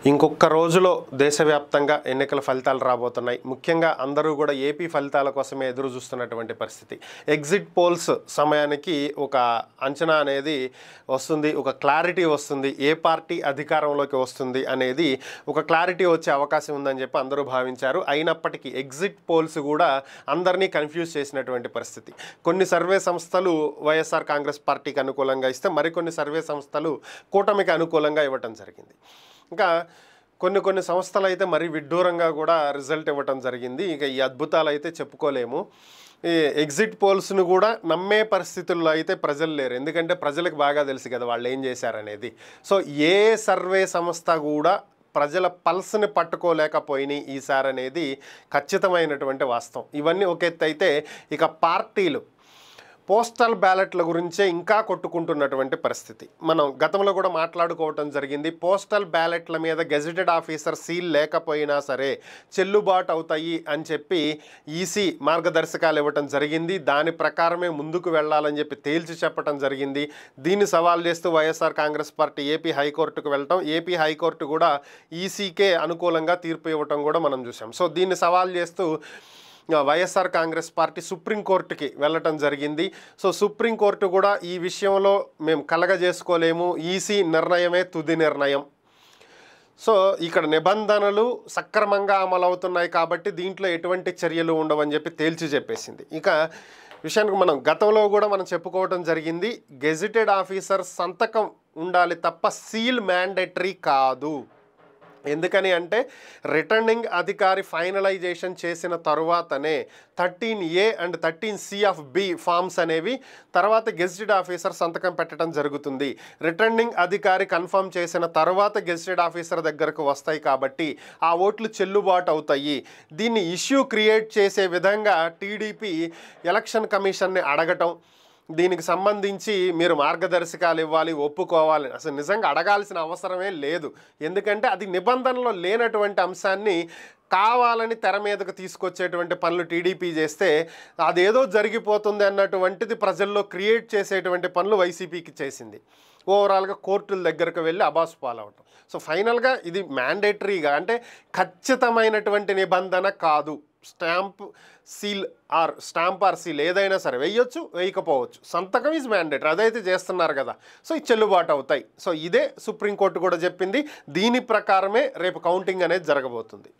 ఇంకొక రోజులో దేశవ్యాప్తంగా ఎన్నికల ఫలితాలు రాబోతున్నాయి. ముఖ్యంగా అందరూ కూడా ఏపీ ఫలితాల కోసమే ఎదురు చూస్తున్నటువంటి పరిస్థితి. ఎగ్జిట్ పోల్స్ సమయానికి ఒక అంచనా అనేది వస్తుంది, ఒక క్లారిటీ వస్తుంది, ఏ పార్టీ అధికారంలోకి వస్తుంది అనేది ఒక క్లారిటీ వచ్చే అవకాశం ఉందని చెప్పి అందరూ భావించారు. అయినప్పటికీ ఎగ్జిట్ పోల్స్ కూడా అందరినీ కన్ఫ్యూజ్ చేసినటువంటి పరిస్థితి. కొన్ని సర్వే సంస్థలు వైఎస్ఆర్ కాంగ్రెస్ పార్టీకి అనుకూలంగా ఇస్తే మరికొన్ని సర్వే సంస్థలు కూటమికి అనుకూలంగా ఇవ్వటం జరిగింది. ఇంకా కొన్ని సంస్థలు అయితే మరీ విడ్డూరంగా కూడా రిజల్ట్ ఇవ్వటం జరిగింది. ఇక ఈ అద్భుతాలు అయితే చెప్పుకోలేము. ఈ ఎగ్జిట్ పోల్స్ను కూడా నమ్మే పరిస్థితుల్లో అయితే ప్రజలు లేరు. ఎందుకంటే ప్రజలకు బాగా తెలుసు కదా వాళ్ళు ఏం చేశారనేది. సో ఏ సర్వే సంస్థ కూడా ప్రజల పల్స్ని పట్టుకోలేకపోయినాయి ఈసారి అనేది ఖచ్చితమైనటువంటి వాస్తవం. ఇవన్నీ ఒక ఎత్తు అయితే ఇక పార్టీలు పోస్టల్ బ్యాలెట్ల గురించే ఇంకా కొట్టుకుంటున్నటువంటి పరిస్థితి. మనం గతంలో కూడా మాట్లాడుకోవటం జరిగింది. పోస్టల్ బ్యాలెట్ల మీద గెజిటెడ్ ఆఫీసర్ సీల్ లేకపోయినా సరే చెల్లుబాటు అవుతాయి అని చెప్పి ఈసీ మార్గదర్శకాలు ఇవ్వటం జరిగింది. దాని ప్రకారమే ముందుకు వెళ్ళాలని చెప్పి తేల్చి చెప్పడం జరిగింది. దీన్ని సవాల్ చేస్తూ వైఎస్ఆర్ కాంగ్రెస్ పార్టీ ఏపీ హైకోర్టుకు వెళ్ళటం, ఏపీ హైకోర్టు కూడా ఈసీకే అనుకూలంగా తీర్పు ఇవ్వటం కూడా మనం చూసాం. సో దీన్ని సవాల్ చేస్తూ వైఎస్ఆర్ కాంగ్రెస్ పార్టీ సుప్రీంకోర్టుకి వెళ్ళటం జరిగింది. సో సుప్రీంకోర్టు కూడా ఈ విషయంలో మేము కలగజేసుకోలేము, ఈసీ నిర్ణయమే తుది నిర్ణయం, సో ఇక్కడ నిబంధనలు సక్రమంగా అమలవుతున్నాయి కాబట్టి దీంట్లో ఎటువంటి చర్యలు ఉండవని చెప్పి తేల్చి చెప్పేసింది. ఇక విషయానికి మనం గతంలో కూడా మనం చెప్పుకోవటం జరిగింది, గెజిటెడ్ ఆఫీసర్ సంతకం ఉండాలి తప్ప సీల్ మ్యాండేటరీ కాదు. ఎందుకని అంటే రిటర్నింగ్ అధికారి ఫైనలైజేషన్ చేసిన తరువాతనే 13A and 13C of B forms అనేవి తర్వాత గెజిటెడ్ ఆఫీసర్ సంతకం పెట్టడం జరుగుతుంది. రిటర్నింగ్ అధికారి కన్ఫర్మ్ చేసిన తర్వాత గెజిటెడ్ ఆఫీసర్ దగ్గరకు వస్తాయి కాబట్టి ఆ ఓట్లు చెల్లుబాటు అవుతాయి. దీన్ని ఇష్యూ క్రియేట్ చేసే విధంగా టీడీపీ ఎలక్షన్ కమిషన్ని అడగటం, దీనికి సంబంధించి మీరు మార్గదర్శకాలు ఇవ్వాలి, ఒప్పుకోవాలి, అసలు నిజంగా అడగాల్సిన అవసరమే లేదు. ఎందుకంటే అది నిబంధనలో లేనటువంటి అంశాన్ని కావాలని తెర మీదకు తీసుకొచ్చేటువంటి పనులు టీడీపీ చేస్తే అదేదో జరిగిపోతుంది అన్నటువంటిది ప్రజల్లో క్రియేట్ చేసేటువంటి పనులు వైసీపీకి చేసింది. ఓవరాల్గా కోర్టుల దగ్గరకు వెళ్ళి అబాసు పాలవటం. సో ఫైనల్గా ఇది మ్యాండేటరీగా అంటే ఖచ్చితమైనటువంటి నిబంధన కాదు. స్టాంప్ ఆర్ సీల్ ఏదైనా సరే వేయొచ్చు, వేయకపోవచ్చు, సంతకం ఈజ్ మ్యాండేటరీ, అదైతే చేస్తున్నారు కదా, సో ఇది చెల్లుబాటు అవుతాయి. సో ఇదే సుప్రీంకోర్టు కూడా చెప్పింది. దీని ప్రకారమే రేపు కౌంటింగ్ అనేది జరగబోతుంది.